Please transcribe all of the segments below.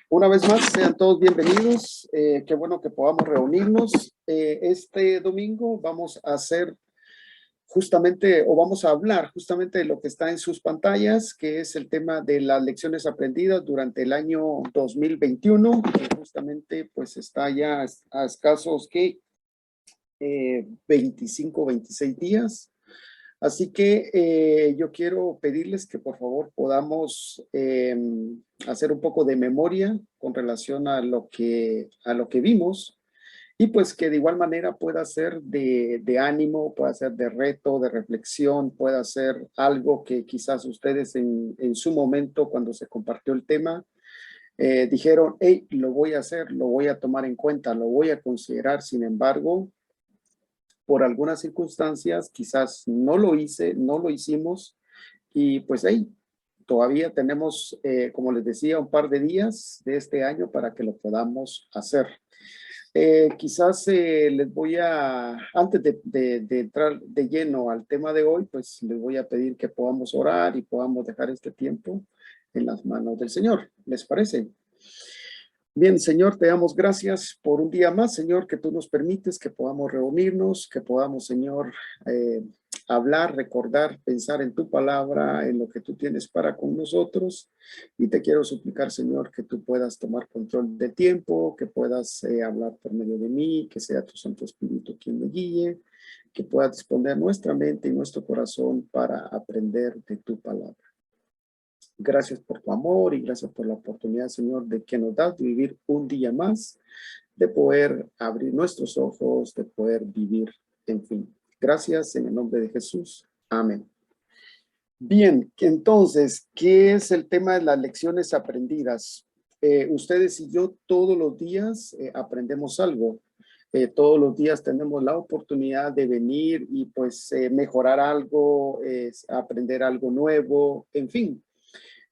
Una vez más, sean todos bienvenidos. Qué bueno que podamos reunirnos. Este domingo vamos a hacer justamente, o vamos a hablar justamente de lo que está en sus pantallas, que es el tema de las lecciones aprendidas durante el año 2021, que justamente pues está ya a escasos que 25, 26 días. Así que yo quiero pedirles que por favor podamos hacer un poco de memoria con relación a lo que vimos y pues que de igual manera pueda ser de ánimo, pueda ser de reto, de reflexión, pueda ser algo que quizás ustedes en su momento cuando se compartió el tema dijeron, hey, lo voy a hacer, lo voy a tomar en cuenta, lo voy a considerar. Sin embargo, por algunas circunstancias, quizás no lo hice, no lo hicimos y pues ahí todavía tenemos, como les decía, un par de días de este año para que lo podamos hacer. Quizás les voy a, antes de entrar de lleno al tema de hoy, pues les voy a pedir que podamos orar y podamos dejar este tiempo en las manos del Señor. ¿Les parece? Bien, Señor, te damos gracias por un día más, Señor, que tú nos permites que podamos reunirnos, que podamos, Señor, hablar, recordar, pensar en tu palabra, en lo que tú tienes para con nosotros. Y te quiero suplicar, Señor, que tú puedas tomar control del tiempo, que puedas hablar por medio de mí, que sea tu Santo Espíritu quien me guíe, que pueda disponer nuestra mente y nuestro corazón para aprender de tu palabra. Gracias por tu amor y gracias por la oportunidad, Señor, de que nos das de vivir un día más, de poder abrir nuestros ojos, de poder vivir, en fin. Gracias en el nombre de Jesús. Amén. Bien, entonces, ¿qué es el tema de las lecciones aprendidas? Ustedes y yo todos los días aprendemos algo. Todos los días tenemos la oportunidad de venir y pues mejorar algo, aprender algo nuevo, en fin.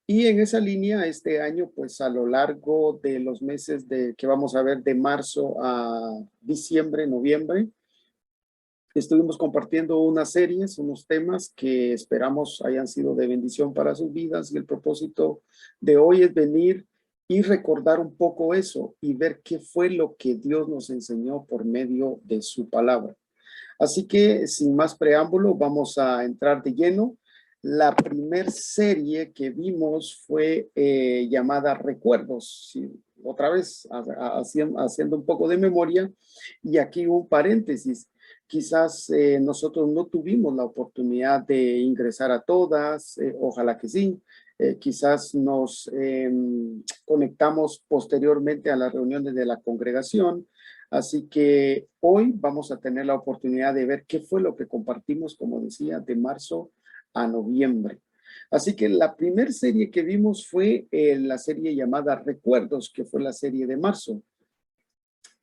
Y en esa línea, este año, pues a lo largo de los meses que vamos a ver de marzo a diciembre, noviembre, estuvimos compartiendo unas series, unos temas que esperamos hayan sido de bendición para sus vidas. Y el propósito de hoy es venir y recordar un poco eso y ver qué fue lo que Dios nos enseñó por medio de su palabra. Así que sin más preámbulo, vamos a entrar de lleno. La primer serie que vimos fue llamada Recuerdos. Sí, otra vez haciendo un poco de memoria, y aquí un paréntesis. Quizás nosotros no tuvimos la oportunidad de ingresar a todas, ojalá que sí. Quizás nos conectamos posteriormente a las reuniones de la congregación. Así que hoy vamos a tener la oportunidad de ver qué fue lo que compartimos, como decía, de marzo a noviembre. Así que la primera serie que vimos fue la serie llamada Recuerdos, que fue la serie de marzo.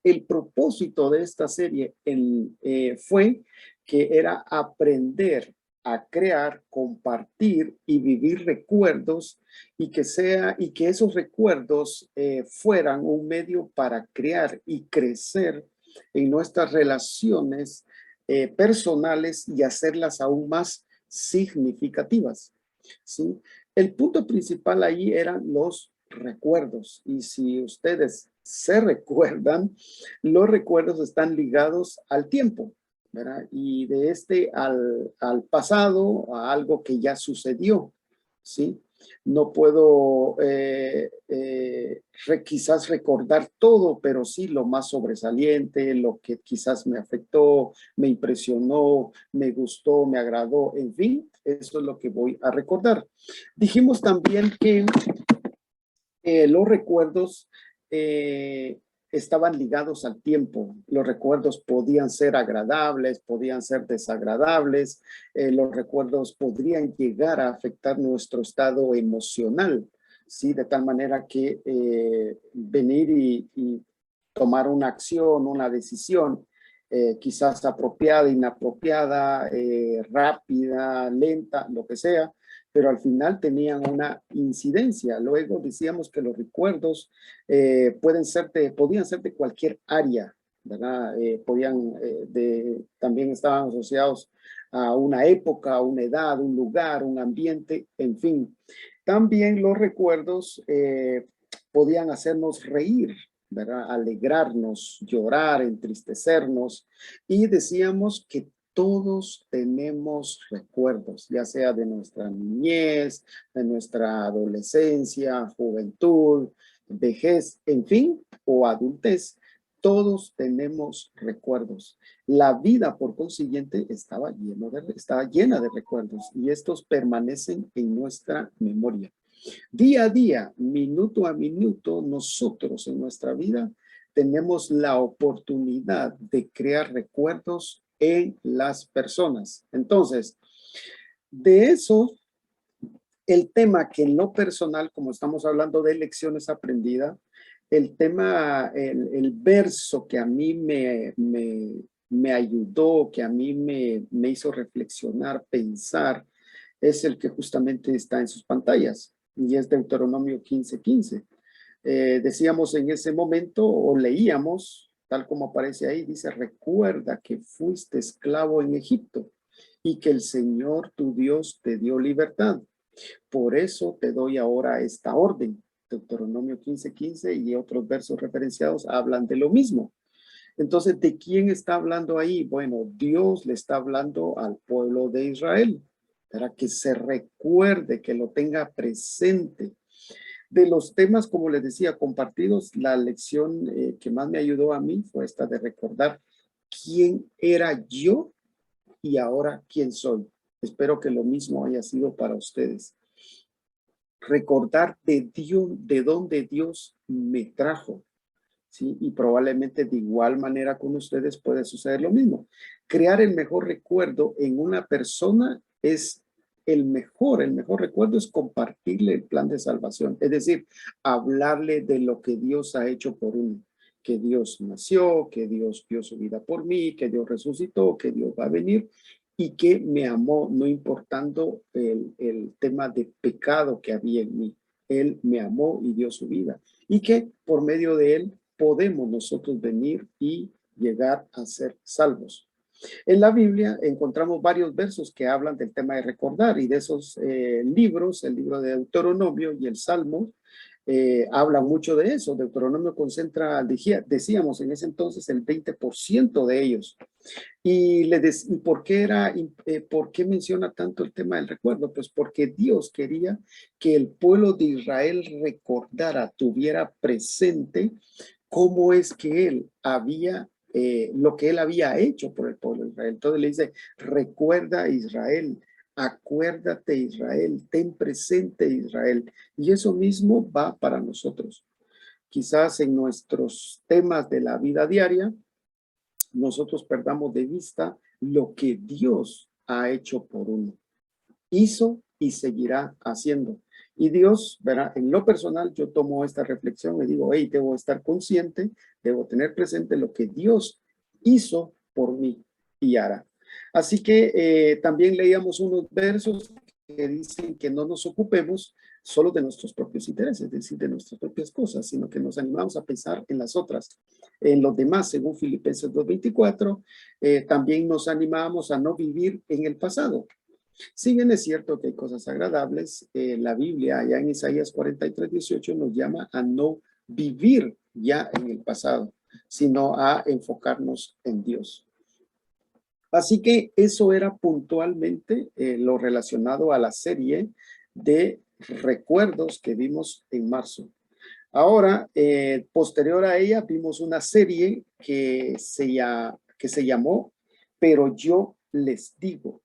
El propósito de esta serie fue que era aprender a crear, compartir y vivir recuerdos y que esos recuerdos fueran un medio para crear y crecer en nuestras relaciones personales y hacerlas aún más significativas, ¿sí? El punto principal ahí eran los recuerdos, y si ustedes se recuerdan, los recuerdos están ligados al tiempo, ¿verdad? Y de al pasado, a algo que ya sucedió, ¿sí? No puedo quizás recordar todo, pero sí lo más sobresaliente, lo que quizás me afectó, me impresionó, me gustó, me agradó, en fin, eso es lo que voy a recordar. Dijimos también que los recuerdos estaban ligados al tiempo. Los recuerdos podían ser agradables, podían ser desagradables. Los recuerdos podrían llegar a afectar nuestro estado emocional, ¿sí? De tal manera que venir y tomar una acción, una decisión, quizás apropiada, inapropiada, rápida, lenta, lo que sea, pero al final tenían una incidencia. Luego decíamos que los recuerdos podían ser de cualquier área, ¿verdad? También estaban asociados a una época, a una edad, un lugar, un ambiente, en fin. También los recuerdos podían hacernos reír, ¿verdad? Alegrarnos, llorar, entristecernos. Y decíamos que todos tenemos recuerdos, ya sea de nuestra niñez, de nuestra adolescencia, juventud, vejez, en fin, o adultez. Todos tenemos recuerdos. La vida, por consiguiente, estaba llena de recuerdos y estos permanecen en nuestra memoria. Día a día, minuto a minuto, nosotros en nuestra vida tenemos la oportunidad de crear recuerdos en las personas. Entonces, de eso, el tema que en lo personal, como estamos hablando de lecciones aprendidas, el tema, el verso que a mí me ayudó, que a mí me hizo reflexionar, pensar, es el que justamente está en sus pantallas y es Deuteronomio 15:15. Decíamos en ese momento o leíamos, tal como aparece ahí, dice, recuerda que fuiste esclavo en Egipto y que el Señor tu Dios te dio libertad. Por eso te doy ahora esta orden. Deuteronomio 15:15 y otros versos referenciados hablan de lo mismo. Entonces, ¿de quién está hablando ahí? Bueno, Dios le está hablando al pueblo de Israel, para que se recuerde, que lo tenga presente. De los temas, como les decía, compartidos, la lección que más me ayudó a mí fue esta de recordar quién era yo y ahora quién soy. Espero que lo mismo haya sido para ustedes. Recordar de Dios, de dónde Dios me trajo. ¿Sí? Y probablemente de igual manera con ustedes puede suceder lo mismo. Crear el mejor recuerdo en una persona es el mejor recuerdo es compartirle el plan de salvación, es decir, hablarle de lo que Dios ha hecho por uno, que Dios nació, que Dios dio su vida por mí, que Dios resucitó, que Dios va a venir y que me amó, no importando el tema de pecado que había en mí. Él me amó y dio su vida y que por medio de él podemos nosotros venir y llegar a ser salvos. En la Biblia encontramos varios versos que hablan del tema de recordar y de esos libros, el libro de Deuteronomio y el Salmo, hablan mucho de eso. Deuteronomio concentra, decíamos en ese entonces, el 20% de ellos. ¿Y por qué menciona tanto el tema del recuerdo? Pues porque Dios quería que el pueblo de Israel recordara, tuviera presente cómo es que él había, lo que él había hecho por el pueblo de Israel. Entonces le dice, recuerda Israel, acuérdate Israel, ten presente Israel. Y eso mismo va para nosotros. Quizás en nuestros temas de la vida diaria, nosotros perdamos de vista lo que Dios ha hecho por uno. Hizo y seguirá haciendo. Y Dios, verá, en lo personal yo tomo esta reflexión y digo, hey, debo estar consciente, debo tener presente lo que Dios hizo por mí y hará. Así que también leíamos unos versos que dicen que no nos ocupemos solo de nuestros propios intereses, es decir, de nuestras propias cosas, sino que nos animamos a pensar en las otras, en los demás, según Filipenses 2:24. También nos animamos a no vivir en el pasado. Si bien es cierto que hay cosas agradables, la Biblia, allá en Isaías 43:18, nos llama a no vivir ya en el pasado, sino a enfocarnos en Dios. Así que eso era puntualmente lo relacionado a la serie de recuerdos que vimos en marzo. Ahora, posterior a ella, vimos una serie que se llamó Pero yo les digo.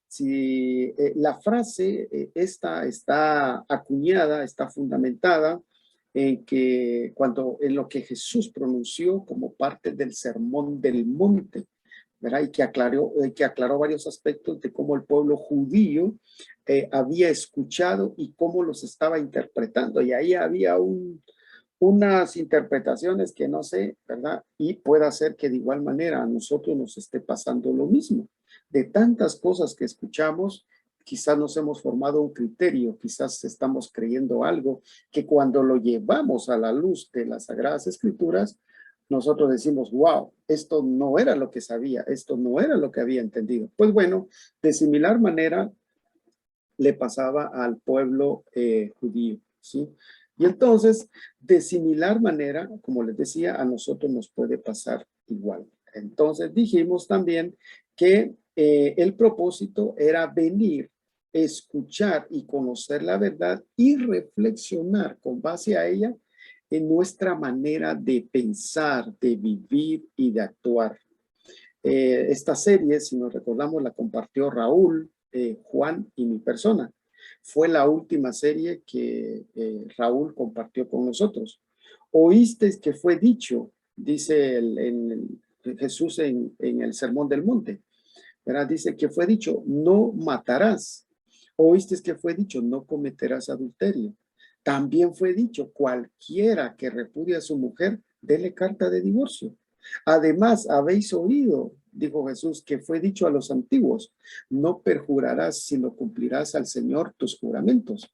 Si la frase esta está acuñada, está fundamentada en lo que Jesús pronunció como parte del Sermón del Monte, ¿verdad? Y que aclaró varios aspectos de cómo el pueblo judío había escuchado y cómo los estaba interpretando. Y ahí había unas interpretaciones que no sé, ¿verdad? Y puede ser que de igual manera a nosotros nos esté pasando lo mismo. De tantas cosas que escuchamos, quizás nos hemos formado un criterio, quizás estamos creyendo algo que cuando lo llevamos a la luz de las Sagradas Escrituras, nosotros decimos, wow, esto no era lo que sabía, esto no era lo que había entendido. Pues bueno, de similar manera le pasaba al pueblo judío, ¿sí? Y entonces, de similar manera, como les decía, a nosotros nos puede pasar igual. Entonces dijimos también que el propósito era venir, escuchar y conocer la verdad y reflexionar con base a ella en nuestra manera de pensar, de vivir y de actuar. Esta serie, si nos recordamos, la compartió Raúl, Juan y mi persona. Fue la última serie que Raúl compartió con nosotros. Oísteis que fue dicho, dice Jesús en el Sermón del Monte, ¿verdad? Dice que fue dicho, no matarás. Oísteis que fue dicho, no cometerás adulterio. También fue dicho, cualquiera que repudie a su mujer, dele carta de divorcio. Además, habéis oído, dijo Jesús, que fue dicho a los antiguos, no perjurarás, sino cumplirás al Señor tus juramentos.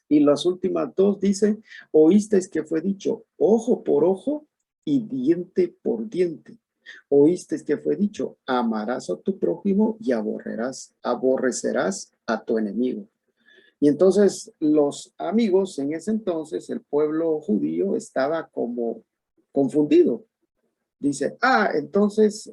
Y las últimas dos dice, oísteis que fue dicho, ojo por ojo y diente por diente. Oísteis que fue dicho, amarás a tu prójimo y aborrecerás a tu enemigo. Y entonces los amigos en ese entonces, el pueblo judío estaba como confundido. Dice, entonces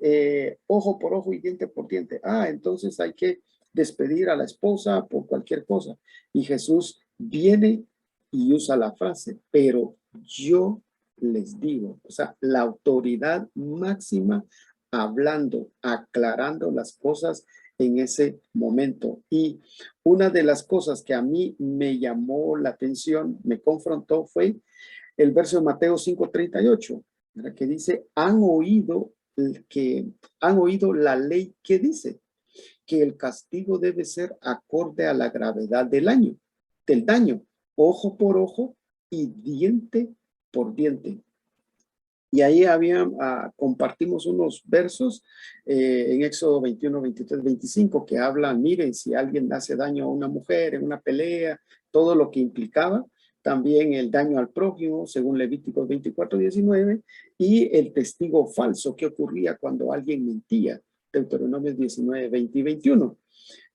ojo por ojo y diente por diente. Entonces hay que despedir a la esposa por cualquier cosa. Y Jesús viene y usa la frase, pero yo les digo, o sea, la autoridad máxima hablando, aclarando las cosas en ese momento. Y una de las cosas que a mí me llamó la atención, me confrontó, fue el verso de Mateo 5:38, que dice, han oído la ley que dice que el castigo debe ser acorde a la gravedad del daño, ojo por ojo y diente por diente. Y ahí compartimos unos versos en Éxodo 21, 23, 25 que hablan, miren, si alguien hace daño a una mujer en una pelea, todo lo que implicaba, también el daño al prójimo, según Levíticos 24, 19, y el testigo falso que ocurría cuando alguien mentía, Deuteronomio 19, 20 y 21.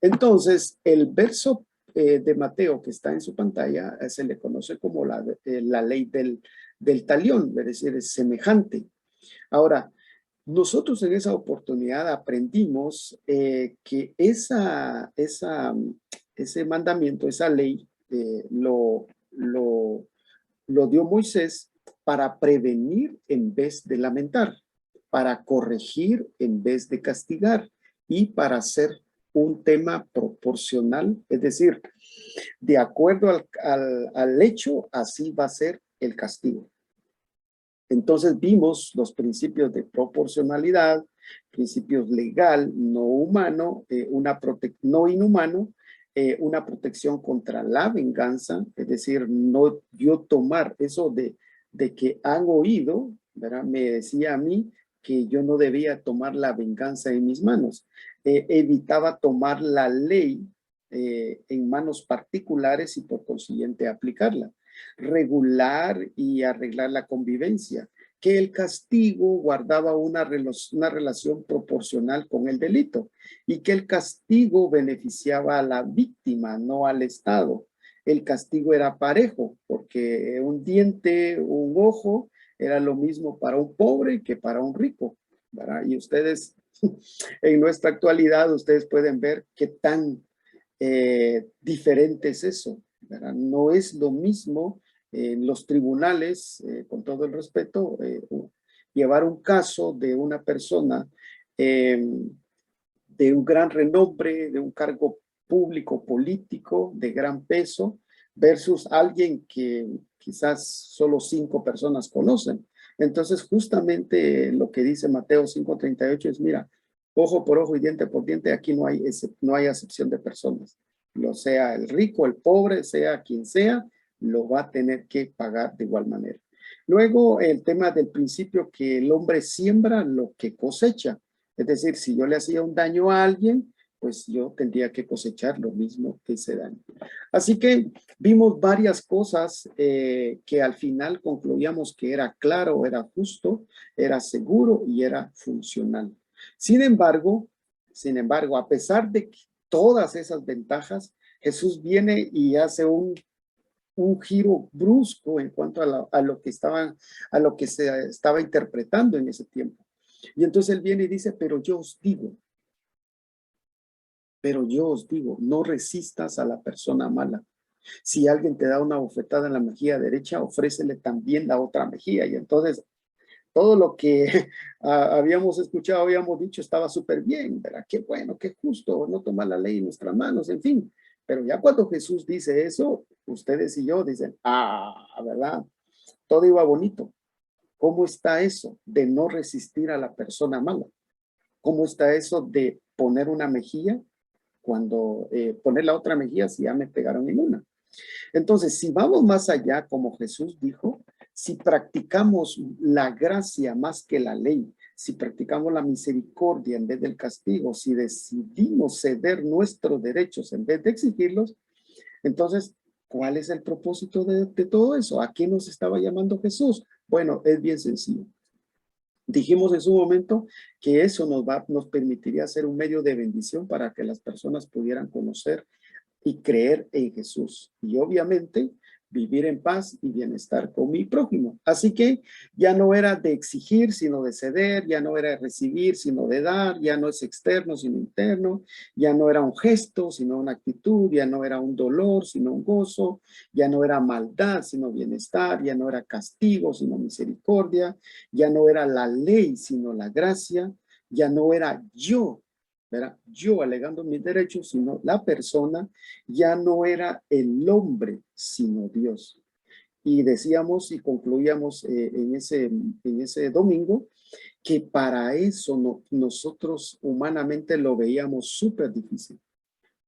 Entonces, el verso de Mateo que está en su pantalla se le conoce como la ley del talión, es decir, es semejante. Ahora, nosotros en esa oportunidad aprendimos que ese mandamiento, esa ley, lo dio Moisés para prevenir en vez de lamentar, para corregir en vez de castigar y para hacer un tema proporcional, es decir, de acuerdo al hecho, así va a ser el castigo. Entonces vimos los principios de proporcionalidad, principios legal, no humano, no inhumano, una protección contra la venganza, es decir, no yo tomar eso de que han oído, ¿verdad? Me decía a mí que yo no debía tomar la venganza en mis manos. Evitaba tomar la ley en manos particulares y por consiguiente aplicarla. Regular y arreglar la convivencia, que el castigo guardaba una relación proporcional con el delito y que el castigo beneficiaba a la víctima, no al Estado. El castigo era parejo, porque un diente, un ojo, era lo mismo para un pobre que para un rico, ¿verdad? Y ustedes, en nuestra actualidad, ustedes pueden ver qué tan diferente es eso, ¿verdad? No es lo mismo en los tribunales, con todo el respeto, llevar un caso de una persona de un gran renombre, de un cargo público, político, de gran peso, versus alguien que quizás solo 5 personas conocen. Entonces, justamente lo que dice Mateo 5:38 es, mira, ojo por ojo y diente por diente, aquí no hay acepción de personas. Lo sea el rico, el pobre, sea quien sea, lo va a tener que pagar de igual manera. Luego, el tema del principio que el hombre siembra lo que cosecha. Es decir, si yo le hacía un daño a alguien, pues yo tendría que cosechar lo mismo que ese daño. Así que vimos varias cosas que al final concluíamos que era claro, era justo, era seguro y era funcional. Sin embargo, a pesar de todas esas ventajas, Jesús viene y hace un un giro brusco en cuanto a lo que a lo que se estaba interpretando en ese tiempo. Y entonces él viene y dice, pero yo os digo, no resistas a la persona mala. Si alguien te da una bofetada en la mejilla derecha, ofrécele también la otra mejilla. Y entonces todo lo que habíamos escuchado, habíamos dicho, estaba súper bien, ¿verdad? Qué bueno, qué justo, no tomar la ley en nuestras manos, en fin. Pero ya cuando Jesús dice eso, ustedes y yo dicen, ¿verdad? Todo iba bonito. ¿Cómo está eso de no resistir a la persona mala? ¿Cómo está eso de poner una mejilla cuando poner la otra mejilla si ya me pegaron en una? Entonces, si vamos más allá, como Jesús dijo, si practicamos la gracia más que la ley, si practicamos la misericordia en vez del castigo, si decidimos ceder nuestros derechos en vez de exigirlos, entonces, ¿cuál es el propósito de todo eso? ¿A qué nos estaba llamando Jesús? Bueno, es bien sencillo. Dijimos en su momento que eso nos permitiría ser un medio de bendición para que las personas pudieran conocer y creer en Jesús. Y obviamente vivir en paz y bienestar con mi prójimo. Así que ya no era de exigir, sino de ceder, ya no era de recibir, sino de dar, ya no es externo, sino interno, ya no era un gesto, sino una actitud, ya no era un dolor, sino un gozo, ya no era maldad, sino bienestar, ya no era castigo, sino misericordia, ya no era la ley, sino la gracia, ya no era yo, ¿verdad? Yo alegando mis derechos, sino la persona, ya no era el hombre, sino Dios. Y decíamos y concluíamos en ese domingo que para eso nosotros humanamente lo veíamos súper difícil,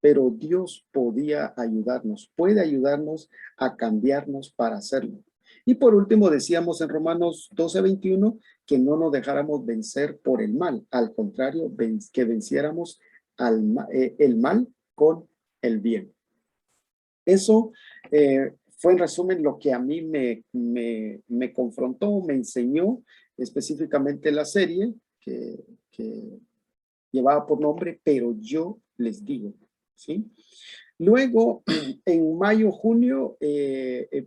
pero Dios podía ayudarnos, puede ayudarnos a cambiarnos para hacerlo. Y por último decíamos en Romanos 12:21 que no nos dejáramos vencer por el mal, al contrario, que venciéramos el mal con el bien. Eso fue en resumen lo que a mí me confrontó, me enseñó específicamente la serie que llevaba por nombre Pero yo les digo, ¿sí? Luego, en mayo, junio,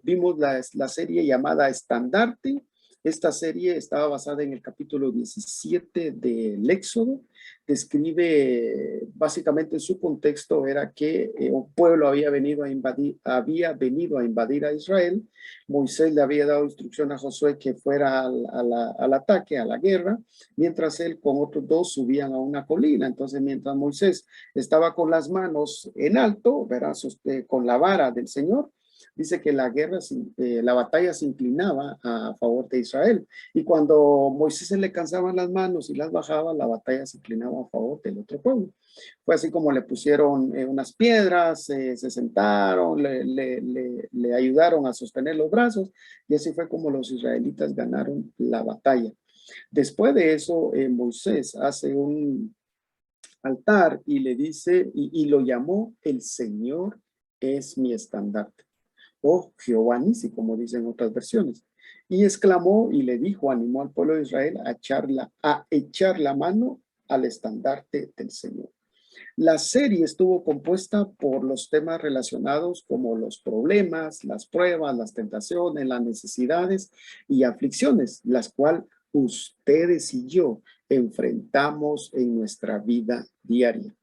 vimos la serie llamada Estandarte. Esta serie estaba basada en el capítulo 17 del Éxodo. Describe, básicamente en su contexto, era que un pueblo había venido a invadir a Israel. Moisés le había dado instrucción a Josué que fuera al ataque, a la guerra, mientras él con otros dos subían a una colina. Entonces, mientras Moisés estaba con las manos en alto, verás, con la vara del Señor, dice que la batalla se inclinaba a favor de Israel. Y cuando Moisés se le cansaban las manos y las bajaba, la batalla se inclinaba a favor del otro pueblo. Fue así como le pusieron unas piedras, se sentaron, le ayudaron a sostener los brazos, y así fue como los israelitas ganaron la batalla. Después de eso, Moisés hace un altar y le dice, y lo llamó el Señor es mi estandarte, o Jehová Nisi, como dicen otras versiones. Y exclamó y le dijo, animó al pueblo de Israel a echar la mano al estandarte del Señor. La serie estuvo compuesta por los temas relacionados como los problemas, las pruebas, las tentaciones, las necesidades y aflicciones, las cuales ustedes y yo enfrentamos en nuestra vida diaria.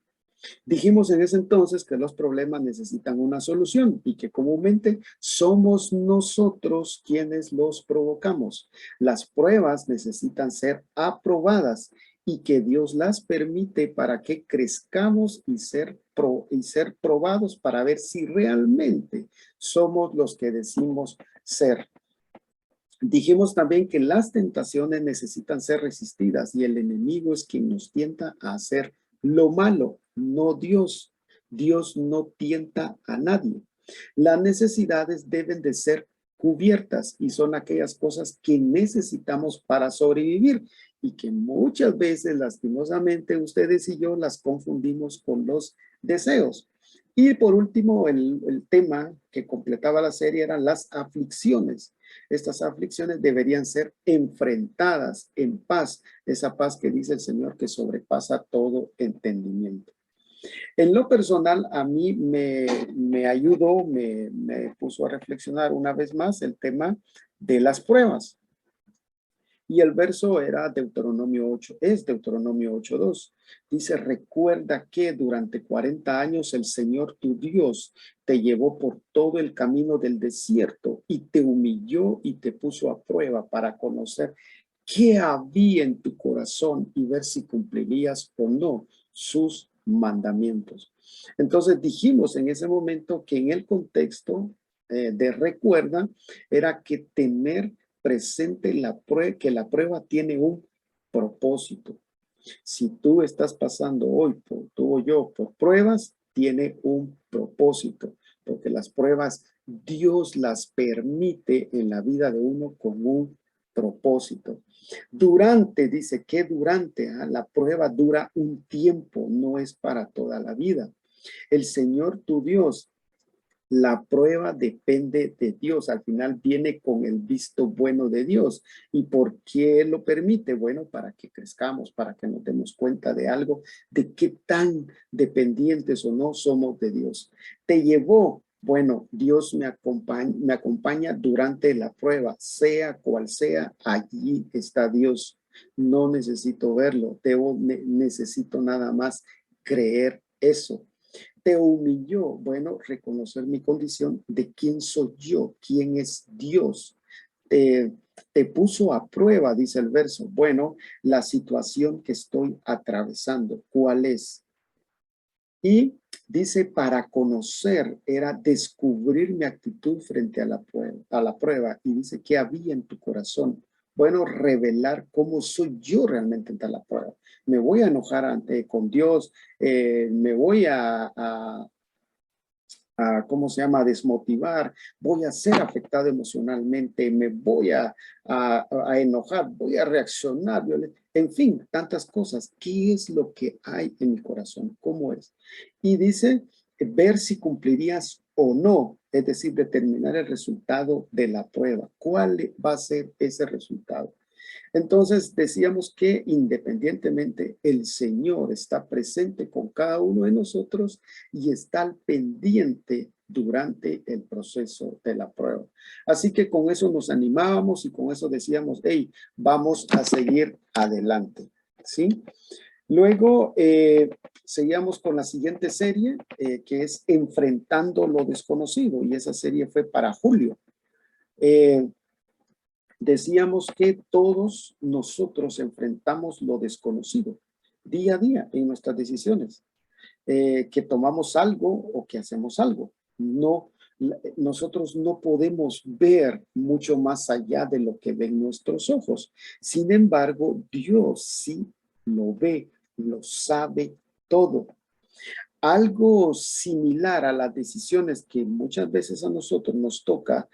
Dijimos en ese entonces que los problemas necesitan una solución y que comúnmente somos nosotros quienes los provocamos. Las pruebas necesitan ser aprobadas y que Dios las permite para que crezcamos y ser probados para ver si realmente somos los que decimos ser. Dijimos también que las tentaciones necesitan ser resistidas y el enemigo es quien nos tienta a hacer lo malo, no Dios. Dios no tienta a nadie. Las necesidades deben de ser cubiertas y son aquellas cosas que necesitamos para sobrevivir y que muchas veces lastimosamente ustedes y yo las confundimos con los deseos. Y por último, el tema que completaba la serie eran las aflicciones. Estas aflicciones deberían ser enfrentadas en paz, esa paz que dice el Señor que sobrepasa todo entendimiento. En lo personal, a mí me ayudó, me puso a reflexionar una vez más el tema de las pruebas. Y el verso era Deuteronomio 8, es Deuteronomio 8:2. Dice, recuerda que durante 40 años el Señor tu Dios te llevó por todo el camino del desierto y te humilló y te puso a prueba para conocer qué había en tu corazón y ver si cumplirías o no sus mandamientos. Entonces dijimos en ese momento que en el contexto de recuerda era que tener presente que la prueba tiene un propósito. Si tú estás pasando hoy, tú o yo, por pruebas, tiene un propósito, porque las pruebas Dios las permite en la vida de uno con un propósito. Durante, dice que durante, la prueba dura un tiempo, no es para toda la vida. El Señor tu Dios, la prueba depende de Dios. Al final viene con el visto bueno de Dios. ¿Y por qué lo permite? Bueno, para que crezcamos, para que nos demos cuenta de algo, de qué tan dependientes o no somos de Dios. Te llevó, bueno, Dios me acompaña durante la prueba, sea cual sea, allí está Dios. No necesito verlo, necesito nada más creer eso. Te humilló, bueno, reconocer mi condición de quién soy yo, quién es Dios. Te, te puso a prueba, dice el verso. Bueno, la situación que estoy atravesando, ¿cuál es? Y dice, para conocer era descubrir mi actitud frente a la prueba. Y dice, ¿qué había en tu corazón? Bueno, revelar cómo soy yo realmente ante la prueba. Me voy a enojar con Dios, me voy ¿cómo se llama? A desmotivar, voy a ser afectado emocionalmente, me voy a enojar, voy a reaccionar, en fin, tantas cosas. ¿Qué es lo que hay en mi corazón? ¿Cómo es? Y dice, ver si cumplirías o no, es decir, determinar el resultado de la prueba. ¿Cuál va a ser ese resultado? Entonces decíamos que independientemente el Señor está presente con cada uno de nosotros y está al pendiente durante el proceso de la prueba. Así que con eso nos animábamos y con eso decíamos, hey, vamos a seguir adelante, ¿sí? Luego seguíamos con la siguiente serie, que es Enfrentando lo Desconocido, y esa serie fue para julio. Decíamos que todos nosotros enfrentamos lo desconocido día a día en nuestras decisiones, que tomamos algo o que hacemos algo. No, nosotros no podemos ver mucho más allá de lo que ven nuestros ojos. Sin embargo, Dios sí lo ve, lo sabe todo. Algo similar a las decisiones que muchas veces a nosotros nos toca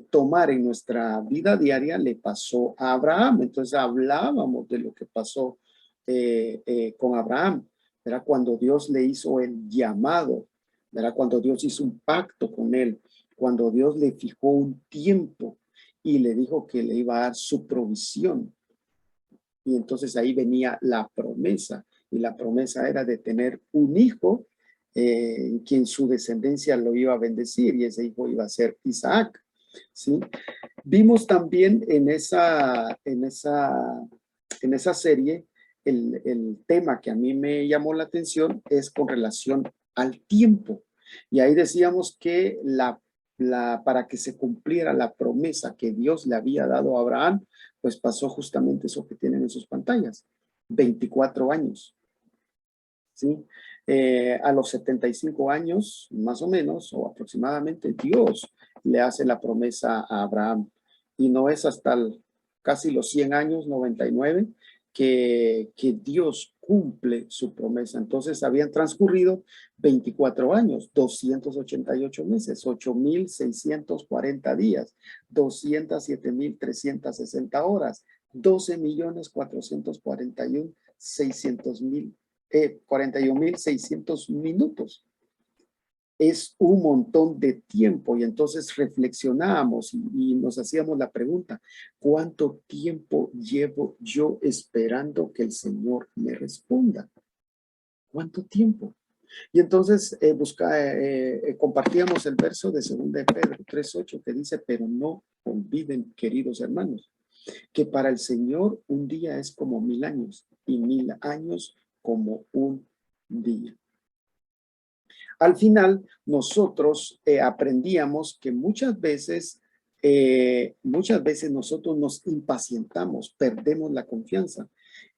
tomar en nuestra vida diaria le pasó a Abraham. Entonces hablábamos de lo que pasó con Abraham. Era cuando Dios le hizo el llamado, era cuando Dios hizo un pacto con él, cuando Dios le fijó un tiempo y le dijo que le iba a dar su provisión. Y entonces ahí venía la promesa, y la promesa era de tener un hijo, quien su descendencia lo iba a bendecir, y ese hijo iba a ser Isaac, ¿sí? Vimos también en esa serie, el tema que a mí me llamó la atención es con relación al tiempo. Y ahí decíamos que para que se cumpliera la promesa que Dios le había dado a Abraham, pues pasó justamente eso que tienen en sus pantallas, 24 años, ¿sí? A los 75 años, más o menos, o aproximadamente, Dios le hace la promesa a Abraham. Y no es hasta casi los 100 años, 99, que Dios cumple su promesa. Entonces habían transcurrido 24 años, 288 meses, 8,640 días, 207,360 horas, 12,441,600 41,600 minutos. Es un montón de tiempo y entonces reflexionábamos y nos hacíamos la pregunta, ¿cuánto tiempo llevo yo esperando que el Señor me responda? ¿Cuánto tiempo? Y entonces compartíamos el verso de 2 de Pedro 3:8 que dice, pero no olviden, queridos hermanos, que para el Señor un día es como 1000 años y 1000 años como un día. Al final, nosotros aprendíamos que muchas veces nosotros nos impacientamos, perdemos la confianza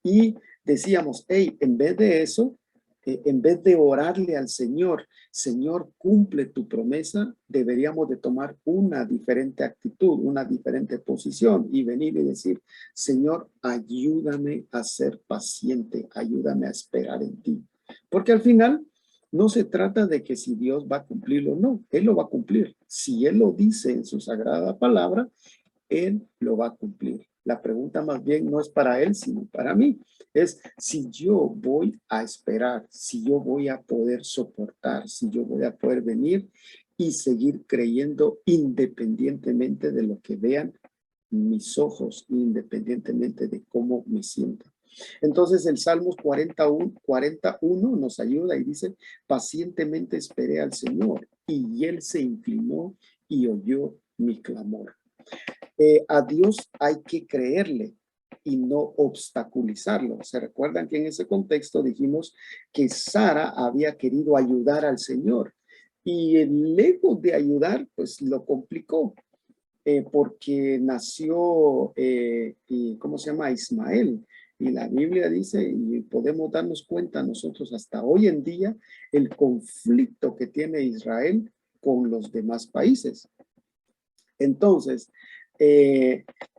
y decíamos, hey, en vez de eso, en vez de orarle al Señor, Señor, cumple tu promesa, deberíamos de tomar una diferente actitud, una diferente posición y venir y decir, Señor, ayúdame a ser paciente, ayúdame a esperar en ti. Porque al final no se trata de que si Dios va a cumplirlo o no, Él lo va a cumplir. Si Él lo dice en su sagrada palabra, Él lo va a cumplir. La pregunta más bien no es para Él, sino para mí. Es si yo voy a esperar, si yo voy a poder soportar, si yo voy a poder venir y seguir creyendo independientemente de lo que vean mis ojos, independientemente de cómo me sienta. Entonces el Salmos 41 nos ayuda y dice, pacientemente esperé al Señor y Él se inclinó y oyó mi clamor. A Dios hay que creerle y no obstaculizarlo. ¿Se recuerdan que en ese contexto dijimos que Sara había querido ayudar al Señor? Y lejos de ayudar, pues lo complicó. Porque nació, ¿cómo se llama? Ismael. Y la Biblia dice, y podemos darnos cuenta nosotros hasta hoy en día, el conflicto que tiene Israel con los demás países. Entonces,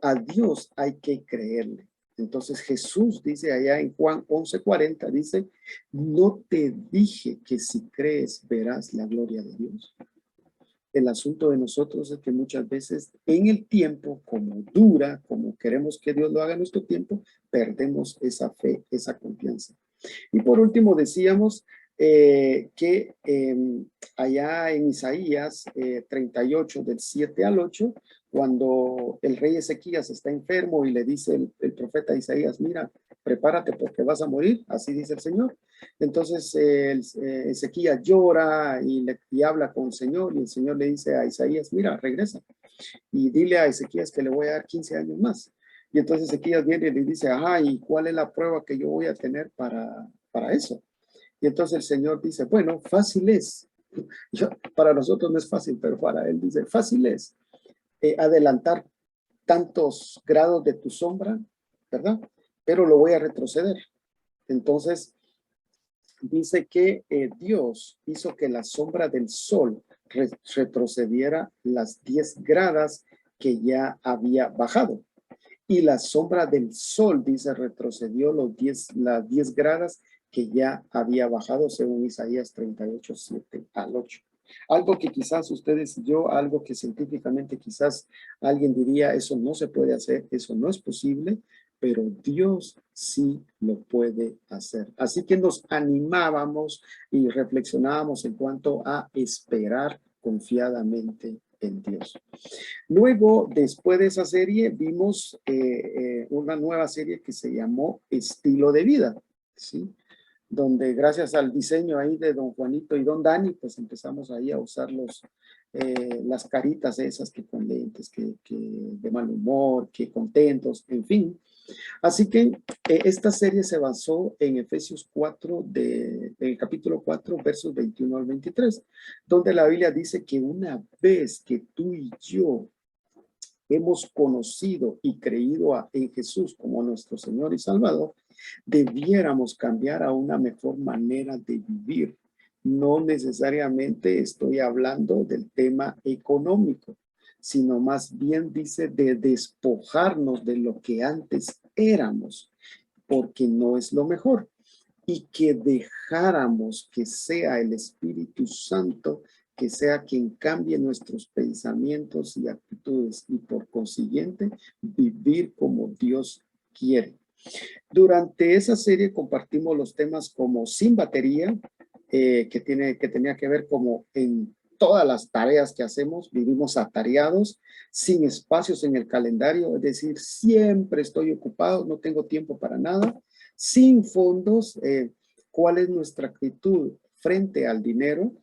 a Dios hay que creerle. Entonces Jesús dice allá en Juan 11:40, dice, no te dije que si crees verás la gloria de Dios. El asunto de nosotros es que muchas veces en el tiempo, como dura, como queremos que Dios lo haga en nuestro tiempo, perdemos esa fe, esa confianza. Y por último decíamos que allá en Isaías 38 del 7 al 8, cuando el rey Ezequías está enfermo y le dice el profeta Isaías, mira, prepárate porque vas a morir, así dice el Señor. Entonces Ezequías llora y habla con el Señor y el Señor le dice a Isaías, mira, regresa y dile a Ezequías que le voy a dar 15 años más. Y entonces Ezequías viene y le dice, ajá, ¿y cuál es la prueba que yo voy a tener para eso? Y entonces el Señor dice, bueno, fácil es. Para nosotros no es fácil, pero para él dice, fácil es adelantar tantos grados de tu sombra, ¿verdad? Pero lo voy a retroceder. Entonces, dice que Dios hizo que la sombra del sol retrocediera las 10 gradas que ya había bajado. Y la sombra del sol, dice, retrocedió las 10 gradas que ya había bajado según Isaías 38, 7 al 8. Algo que quizás ustedes y yo, algo que científicamente quizás alguien diría, eso no se puede hacer, eso no es posible, pero Dios sí lo puede hacer. Así que nos animábamos y reflexionábamos en cuanto a esperar confiadamente en Dios. Luego, después de esa serie, vimos una nueva serie que se llamó Estilo de Vida, ¿sí? Donde gracias al diseño ahí de don Juanito y don Dani, pues empezamos ahí a usar las caritas esas que con lentes, que de mal humor, que contentos, en fin. Así que esta serie se basó en Efesios 4, el capítulo 4, versos 21 al 23, donde la Biblia dice que una vez que tú y yo hemos conocido y creído en Jesús como nuestro Señor y Salvador, debiéramos cambiar a una mejor manera de vivir. No necesariamente estoy hablando del tema económico, sino más bien dice de despojarnos de lo que antes éramos, porque no es lo mejor, y que dejáramos que sea el Espíritu Santo que sea quien cambie nuestros pensamientos y actitudes y por consiguiente vivir como Dios quiere. Durante esa serie compartimos los temas como sin batería, que tenía que ver como en todas las tareas que hacemos, vivimos atareados, sin espacios en el calendario, es decir, siempre estoy ocupado, no tengo tiempo para nada, sin fondos, ¿cuál es nuestra actitud? frente al dinero,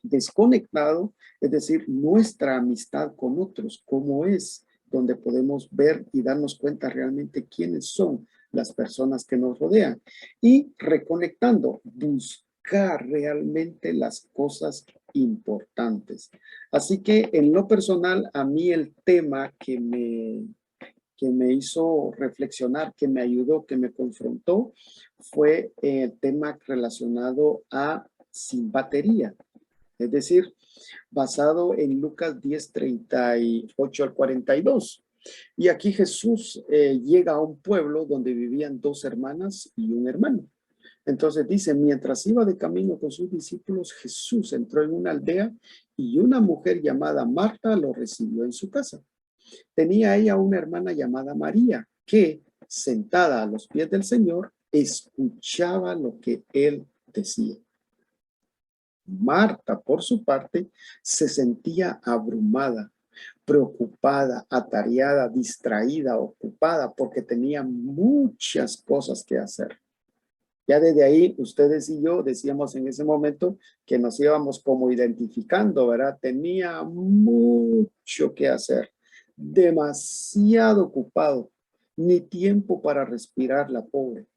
desconectado, es decir, nuestra amistad con otros, cómo es, donde podemos ver y darnos cuenta realmente quiénes son las personas que nos rodean. Y reconectando, buscar realmente las cosas importantes. Así que en lo personal, a mí el tema que me hizo reflexionar, que me ayudó, que me confrontó, fue el tema relacionado a sin batería. Es decir, basado en Lucas 10, 38 al 42. Y aquí Jesús llega a un pueblo donde vivían dos hermanas y un hermano. Entonces dice, mientras iba de camino con sus discípulos, Jesús entró en una aldea y una mujer llamada Marta lo recibió en su casa. Tenía ella una hermana llamada María, que, sentada a los pies del Señor, escuchaba lo que él decía. Marta, por su parte, se sentía abrumada, preocupada, atareada, distraída, ocupada, porque tenía muchas cosas que hacer. Ya desde ahí, ustedes y yo decíamos en ese momento que nos íbamos como identificando, ¿verdad? Tenía mucho que hacer, demasiado ocupado, ni tiempo para respirar la pobre.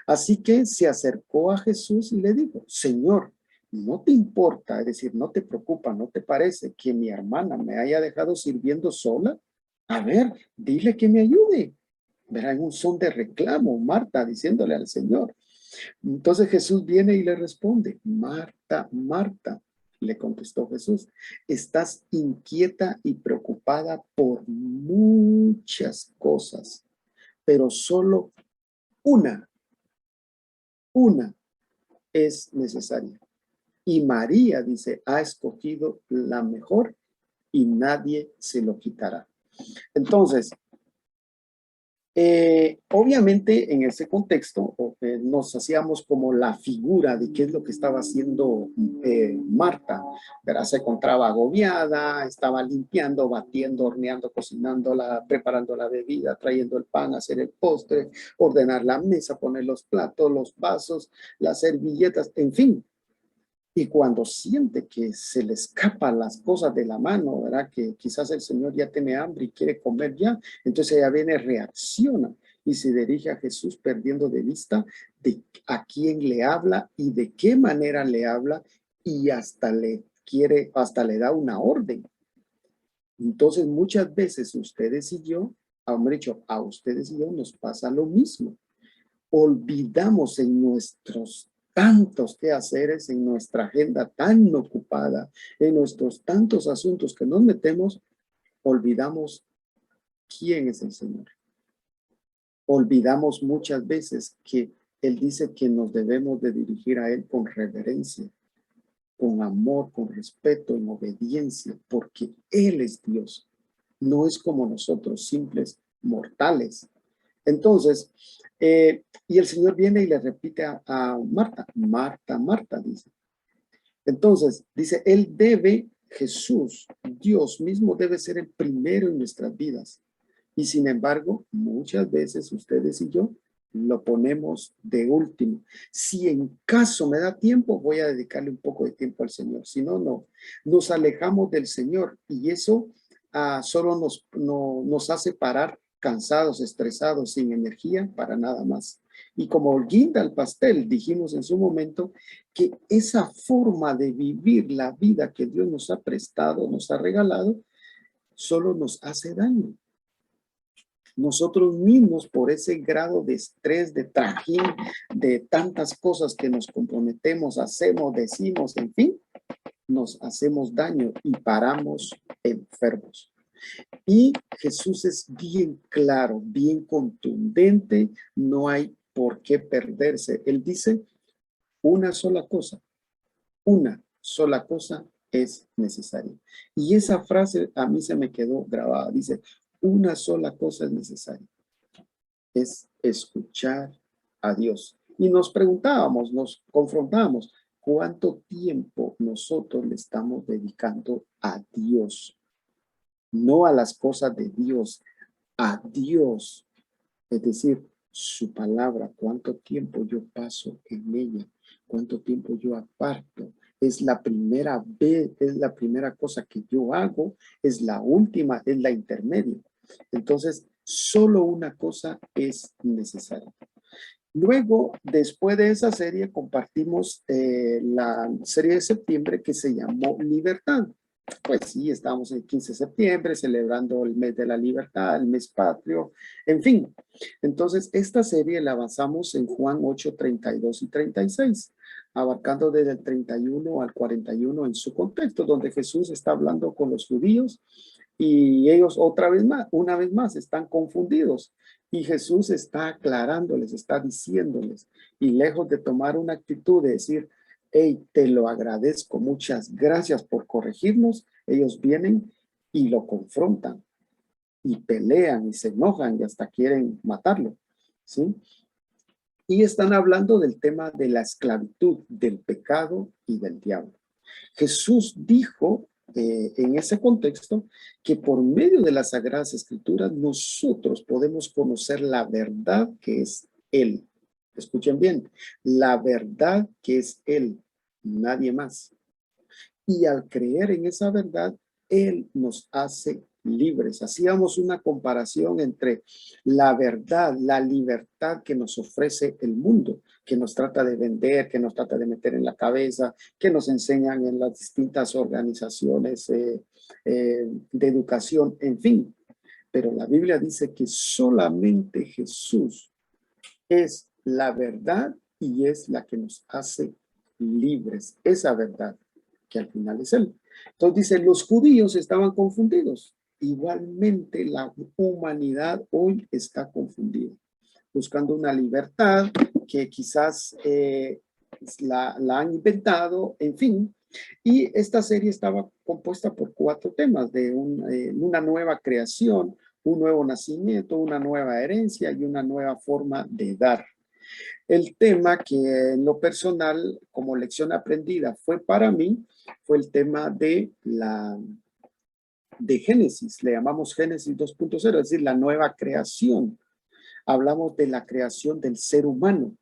Así que se acercó a Jesús y le dijo, Señor, ¿no te importa, es decir, no te preocupa, no te parece que mi hermana me haya dejado sirviendo sola? A ver, dile que me ayude. Verá en un son de reclamo, Marta diciéndole al Señor. Entonces Jesús viene y le responde, Marta, Marta, le contestó Jesús, estás inquieta y preocupada por muchas cosas, pero solo una es necesaria. Y María, dice, ha escogido la mejor y nadie se lo quitará. Entonces, obviamente en ese contexto nos hacíamos como la figura de qué es lo que estaba haciendo Marta, ¿verdad? Se encontraba agobiada, estaba limpiando, batiendo, horneando, cocinando, preparando la bebida, trayendo el pan, hacer el postre, ordenar la mesa, poner los platos, los vasos, las servilletas, en fin. Y cuando siente que se le escapan las cosas de la mano, ¿verdad? Que quizás el Señor ya tiene hambre y quiere comer ya, entonces ella viene, reacciona y se dirige a Jesús perdiendo de vista de a quién le habla y de qué manera le habla y hasta le da una orden. Entonces muchas veces ustedes y yo, dicho, a ustedes y yo nos pasa lo mismo. Olvidamos en nuestros tantos quehaceres, en nuestra agenda tan ocupada, en nuestros tantos asuntos que nos metemos, olvidamos quién es el Señor. Olvidamos muchas veces que Él dice que nos debemos de dirigir a Él con reverencia, con amor, con respeto, en obediencia, porque Él es Dios. No es como nosotros, simples mortales. Entonces, y el Señor viene y le repite a Marta, Marta, Marta, dice. Entonces, dice, Jesús, Dios mismo debe ser el primero en nuestras vidas. Y sin embargo, muchas veces ustedes y yo lo ponemos de último. Si en caso me da tiempo, voy a dedicarle un poco de tiempo al Señor. Si no, no. Nos alejamos del Señor y eso solo nos hace parar cansados, estresados, sin energía para nada más. Y como guinda al pastel, dijimos en su momento que esa forma de vivir la vida que Dios nos ha prestado, nos ha regalado, solo nos hace daño. Nosotros mismos, por ese grado de estrés, de trajín, de tantas cosas que nos comprometemos, hacemos, decimos, en fin, nos hacemos daño y paramos enfermos. Y Jesús es bien claro, bien contundente, no hay por qué perderse. Él dice una sola cosa es necesaria. Y esa frase a mí se me quedó grabada. Dice, una sola cosa es necesaria. Es escuchar a Dios. Y nos preguntábamos, nos confrontábamos, ¿cuánto tiempo nosotros le estamos dedicando a Dios? No a las cosas de Dios, a Dios. Es decir, su palabra, cuánto tiempo yo paso en ella, ¿Cuánto tiempo yo aparto? Es la primera vez, es la primera cosa que yo hago, es la última, es la intermedia. Entonces, solo una cosa es necesaria. Luego, después de esa serie, compartimos la serie de septiembre que se llamó Libertad. Pues sí, estamos el 15 de septiembre celebrando el mes de la libertad, el mes patrio, en fin. Entonces, esta serie la basamos en Juan 8, 32 y 36, abarcando desde el 31 al 41 en su contexto, donde Jesús está hablando con los judíos y ellos otra vez más, una vez más, están confundidos. Y Jesús está aclarándoles, está diciéndoles, y lejos de tomar una actitud de decir, hey, te lo agradezco, muchas gracias por corregirnos, ellos vienen y lo confrontan y pelean y se enojan y hasta quieren matarlo, ¿sí? Y están hablando del tema de la esclavitud, del pecado y del diablo. Jesús dijo en ese contexto que por medio de las Sagradas Escrituras nosotros podemos conocer la verdad que es Él. Escuchen bien, la verdad que es Él, nadie más. Y al creer en esa verdad, Él nos hace libres. Hacíamos una comparación entre la verdad, la libertad que nos ofrece el mundo, que nos trata de vender, que nos trata de meter en la cabeza, que nos enseñan en las distintas organizaciones de educación, en fin. Pero la Biblia dice que solamente Jesús es la verdad y es la que nos hace libres. Esa verdad que al final es Él. Entonces dice, los judíos estaban confundidos. Igualmente la humanidad hoy está confundida, buscando una libertad que quizás la han inventado, en fin. Y esta serie estaba compuesta por 4 temas de una nueva creación, un nuevo nacimiento, una nueva herencia y una nueva forma de dar. El tema que en lo personal, como lección aprendida, fue para mí, fue el tema de Génesis. Le llamamos Génesis 2.0, es decir, la nueva creación. Hablamos de la creación del ser humano,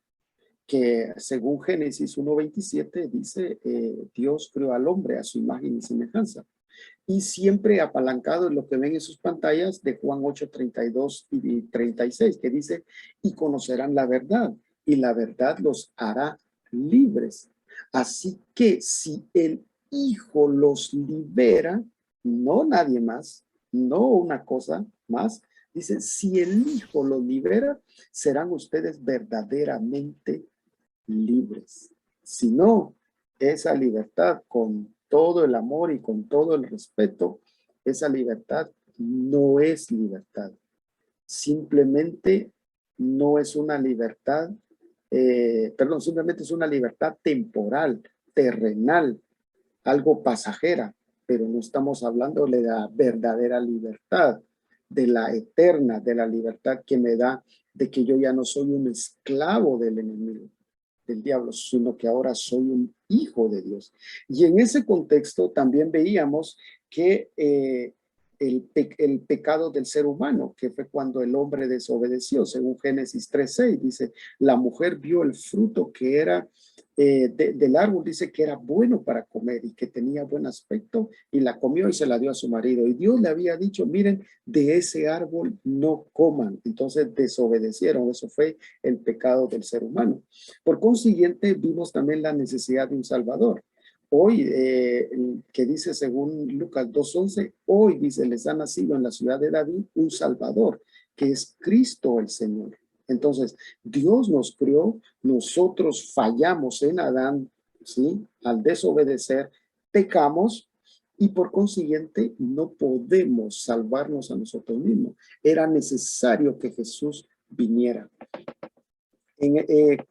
que según Génesis 1.27 dice, Dios creó al hombre a su imagen y semejanza. Y siempre apalancado en lo que ven en sus pantallas de Juan 8, 32 y 36, que dice, y conocerán la verdad, y la verdad los hará libres. Así que si el Hijo los libera, no nadie más, no una cosa más, dice, si el Hijo los libera, serán ustedes verdaderamente libres. Si no, esa libertad con todo el amor y con todo el respeto, esa libertad no es libertad. Simplemente no es una libertad, simplemente es una libertad temporal, terrenal, algo pasajera, pero no estamos hablando de la verdadera libertad, de la eterna, de la libertad que me da de que yo ya no soy un esclavo del enemigo, del diablo, sino que ahora soy un hijo de Dios. Y en ese contexto también veíamos que el pecado del ser humano, que fue cuando el hombre desobedeció, según Génesis 3:6, dice, la mujer vio el fruto que era del árbol, dice que era bueno para comer y que tenía buen aspecto, y la comió y se la dio a su marido. Y Dios le había dicho, miren, de ese árbol no coman. Entonces desobedecieron. Eso fue el pecado del ser humano. Por consiguiente, vimos también la necesidad de un Salvador. Hoy, que dice según Lucas 2:11, hoy dice, les ha nacido en la ciudad de David un Salvador, que es Cristo el Señor. Entonces, Dios nos creó, nosotros fallamos en Adán, ¿sí? Al desobedecer, pecamos y por consiguiente no podemos salvarnos a nosotros mismos. Era necesario que Jesús viniera.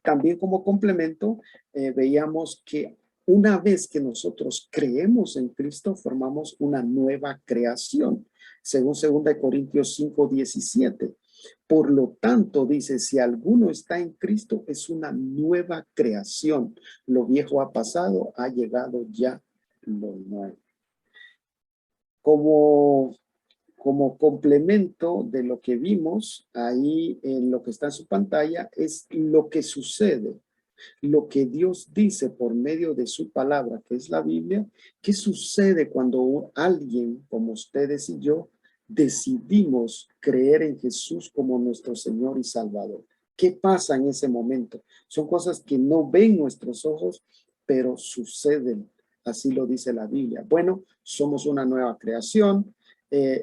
También como complemento, veíamos que una vez que nosotros creemos en Cristo, formamos una nueva creación, según 2 Corintios 5:17. Por lo tanto, dice, si alguno está en Cristo, es una nueva creación. Lo viejo ha pasado, ha llegado ya lo nuevo. Como complemento de lo que vimos ahí en lo que está en su pantalla, es lo que sucede lo que Dios dice por medio de su palabra, que es la Biblia. ¿Qué sucede cuando alguien como ustedes y yo decidimos creer en Jesús como nuestro Señor y Salvador? ¿Qué pasa en ese momento? Son cosas que no ven nuestros ojos, pero suceden. Así lo dice la Biblia. Bueno, somos una nueva creación,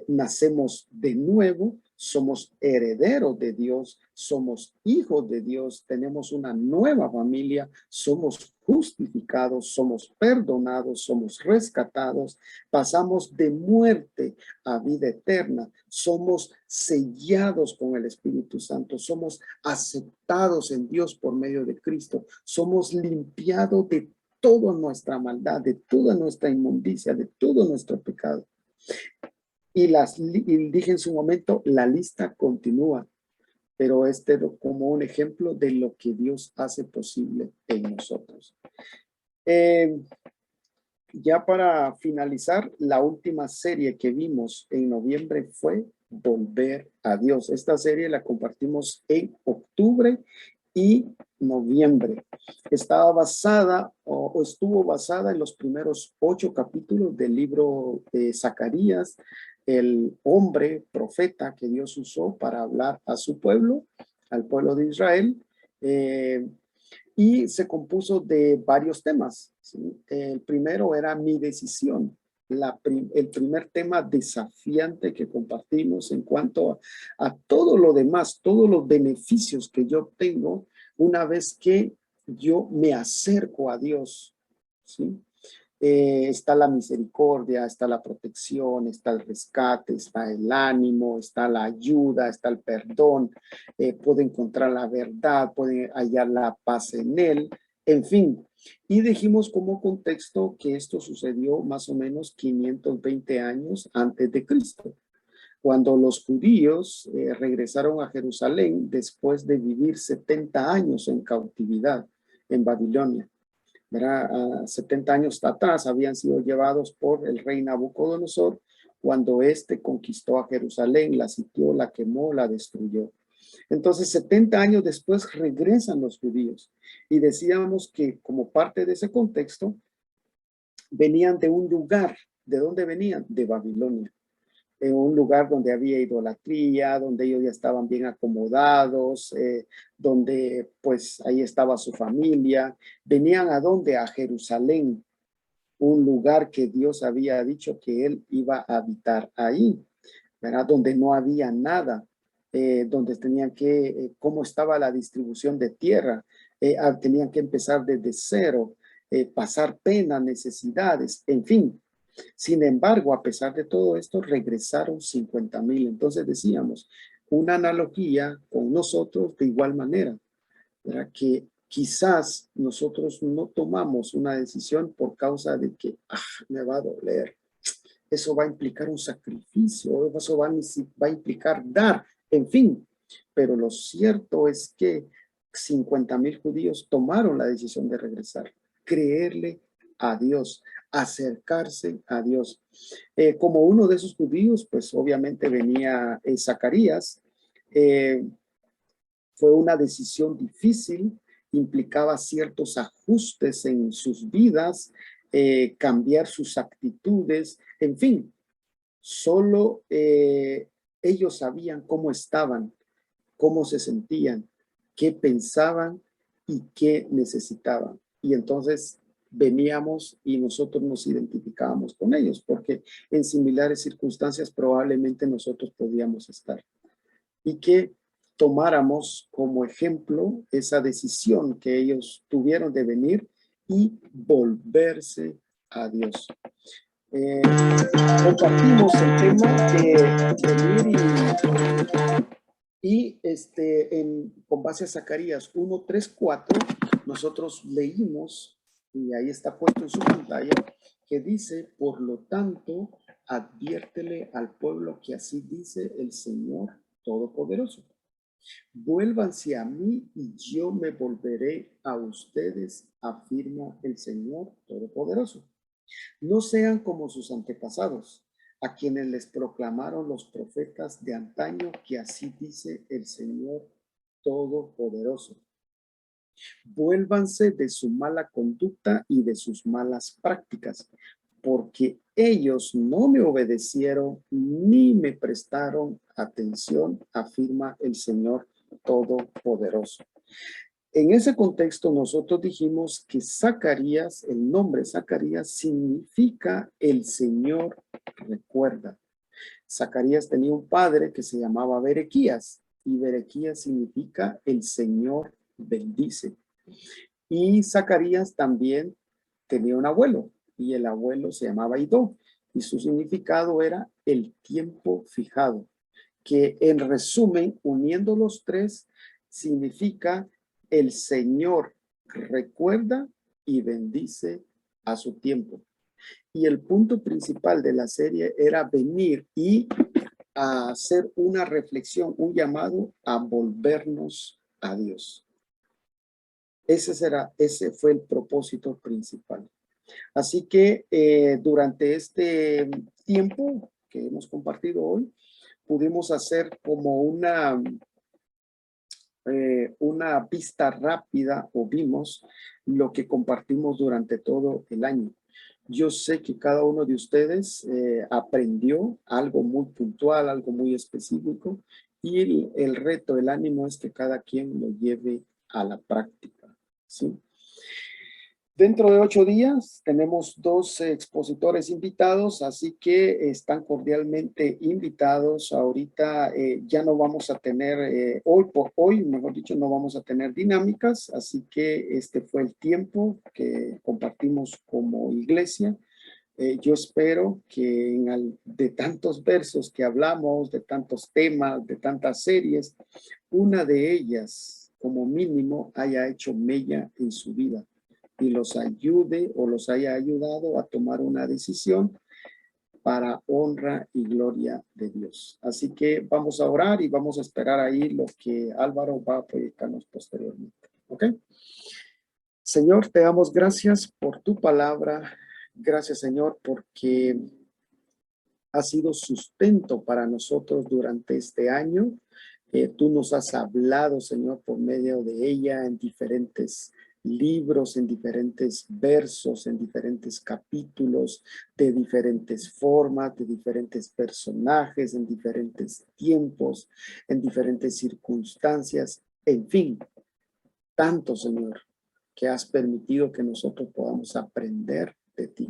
nacemos de nuevo, somos herederos de Dios, somos hijos de Dios, tenemos una nueva familia, somos justificados, somos perdonados, somos rescatados, pasamos de muerte a vida eterna, somos sellados con el Espíritu Santo, somos aceptados en Dios por medio de Cristo, somos limpiados de toda nuestra maldad, de toda nuestra inmundicia, de todo nuestro pecado. Y dije en su momento, la lista continúa, pero este es como un ejemplo de lo que Dios hace posible en nosotros. Ya para finalizar, la última serie que vimos en noviembre fue Volver a Dios. Esta serie la compartimos en octubre y noviembre. Estaba basada o estuvo basada en los primeros 8 capítulos del libro de Zacarías, el hombre profeta que Dios usó para hablar a su pueblo, al pueblo de Israel. Y se compuso de varios temas, ¿sí? El primero era mi decisión, el primer tema desafiante que compartimos en cuanto a todo lo demás, todos los beneficios que yo obtengo una vez que yo me acerco a Dios, ¿sí? Está la misericordia, está la protección, está el rescate, está el ánimo, está la ayuda, está el perdón, puede encontrar la verdad, puede hallar la paz en él, en fin. Y dijimos como contexto que esto sucedió más o menos 520 años antes de Cristo, cuando los judíos regresaron a Jerusalén después de vivir 70 años en cautividad en Babilonia. 70 años atrás habían sido llevados por el rey Nabucodonosor cuando éste conquistó a Jerusalén, la sitió, la quemó, la destruyó. Entonces, 70 años después regresan los judíos y decíamos que como parte de ese contexto venían de un lugar. ¿De dónde venían? De Babilonia, en un lugar donde había idolatría, donde ellos ya estaban bien acomodados, donde pues ahí estaba su familia. ¿Venían a dónde? A Jerusalén, un lugar que Dios había dicho que él iba a habitar ahí, ¿verdad? Donde no había nada, donde tenían que, cómo estaba la distribución de tierra, tenían que empezar desde cero, pasar pena, necesidades, en fin. Sin embargo, a pesar de todo esto, regresaron 50,000. Entonces decíamos, una analogía con nosotros de igual manera, ¿verdad? Que quizás nosotros no tomamos una decisión por causa de que me va a doler. Eso va a implicar un sacrificio, eso va a implicar dar, en fin. Pero lo cierto es que 50,000 judíos tomaron la decisión de regresar, creerle a Dios, acercarse a Dios. Como uno de esos judíos, pues obviamente venía Zacarías. Fue una decisión difícil, implicaba ciertos ajustes en sus vidas, cambiar sus actitudes, en fin, solo ellos sabían cómo estaban, cómo se sentían, qué pensaban y qué necesitaban. Y entonces veníamos y nosotros nos identificábamos con ellos, porque en similares circunstancias probablemente nosotros podíamos estar. Y que tomáramos como ejemplo esa decisión que ellos tuvieron de venir y volverse a Dios. Compartimos el tema de venir con base a Zacarías 1, 3, 4, nosotros leímos, y ahí está puesto en su pantalla, que dice, por lo tanto, adviértele al pueblo que así dice el Señor Todopoderoso. Vuélvanse a mí y yo me volveré a ustedes, afirma el Señor Todopoderoso. No sean como sus antepasados, a quienes les proclamaron los profetas de antaño, que así dice el Señor Todopoderoso. Vuélvanse de su mala conducta y de sus malas prácticas, porque ellos no me obedecieron ni me prestaron atención, afirma el Señor Todopoderoso. En ese contexto nosotros dijimos que Zacarías, el nombre Zacarías significa el Señor recuerda. Zacarías tenía un padre que se llamaba Berequías y Berequías significa el Señor bendice. Y Zacarías también tenía un abuelo y el abuelo se llamaba Idó y su significado era el tiempo fijado, que en resumen, uniendo los tres, significa el Señor recuerda y bendice a su tiempo. Y el punto principal de la serie era venir y a hacer una reflexión, un llamado a volvernos a Dios. Ese fue el propósito principal. Así que durante este tiempo que hemos compartido hoy, pudimos hacer como una vista rápida o vimos lo que compartimos durante todo el año. Yo sé que cada uno de ustedes aprendió algo muy puntual, algo muy específico y el reto, el ánimo es que cada quien lo lleve a la práctica, ¿sí? Dentro de 8 días tenemos 2 expositores invitados, así que están cordialmente invitados. Ahorita ya no vamos a tener, hoy por hoy, mejor dicho, no vamos a tener dinámicas, así que este fue el tiempo que compartimos como iglesia. Yo espero que de tantos versos que hablamos, de tantos temas, de tantas series, una de ellas, como mínimo, haya hecho mella en su vida y los ayude o los haya ayudado a tomar una decisión para honra y gloria de Dios. Así que vamos a orar y vamos a esperar ahí lo que Álvaro va a proyectarnos posteriormente. ¿Ok? Señor, te damos gracias por tu palabra. Gracias, Señor, porque ha sido sustento para nosotros durante este año. Tú nos has hablado, Señor, por medio de ella en diferentes libros, en diferentes versos, en diferentes capítulos, de diferentes formas, de diferentes personajes, en diferentes tiempos, en diferentes circunstancias, en fin, tanto, Señor, que has permitido que nosotros podamos aprender de ti.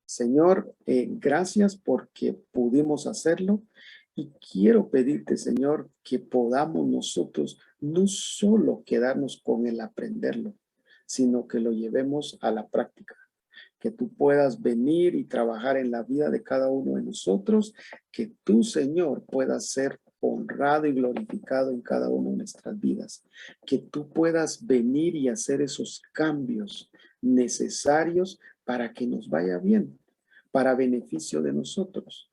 Señor, gracias porque pudimos hacerlo y quiero pedirte, Señor, que podamos nosotros no solo quedarnos con el aprenderlo, sino que lo llevemos a la práctica. Que tú puedas venir y trabajar en la vida de cada uno de nosotros, que tú, Señor, puedas ser honrado y glorificado en cada una de nuestras vidas. Que tú puedas venir y hacer esos cambios necesarios para que nos vaya bien, para beneficio de nosotros.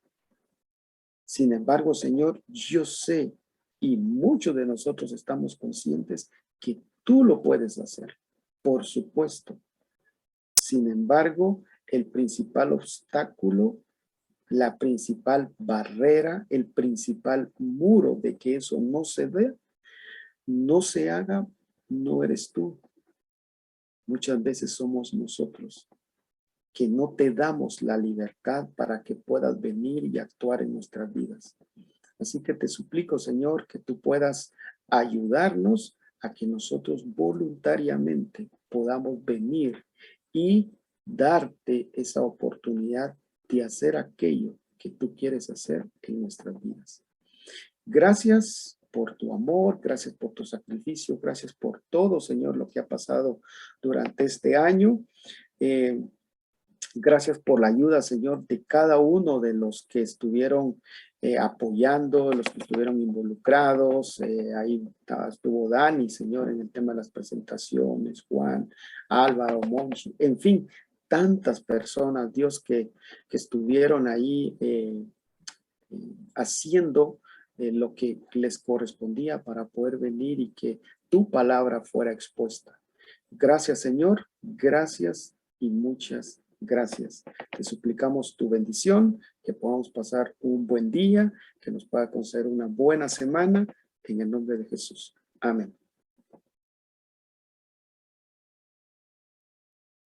Sin embargo, Señor, yo sé y muchos de nosotros estamos conscientes que tú lo puedes hacer, por supuesto. Sin embargo, el principal obstáculo, la principal barrera, el principal muro de que eso no se dé, no se haga, no eres tú. Muchas veces somos nosotros que no te damos la libertad para que puedas venir y actuar en nuestras vidas. Así que te suplico, Señor, que tú puedas ayudarnos a que nosotros voluntariamente podamos venir y darte esa oportunidad de hacer aquello que tú quieres hacer en nuestras vidas. Gracias por tu amor, gracias por tu sacrificio, gracias por todo, Señor, lo que ha pasado durante este año. Gracias por la ayuda, Señor, de cada uno de los que estuvieron apoyando, los que estuvieron involucrados. Ahí estuvo Dani, Señor, en el tema de las presentaciones, Juan, Álvaro, Monchi, en fin, tantas personas, Dios, que estuvieron ahí haciendo lo que les correspondía para poder venir y que tu palabra fuera expuesta. Gracias, Señor, gracias y muchas gracias. Te suplicamos tu bendición, que podamos pasar un buen día, que nos pueda conceder una buena semana, en el nombre de Jesús. Amén.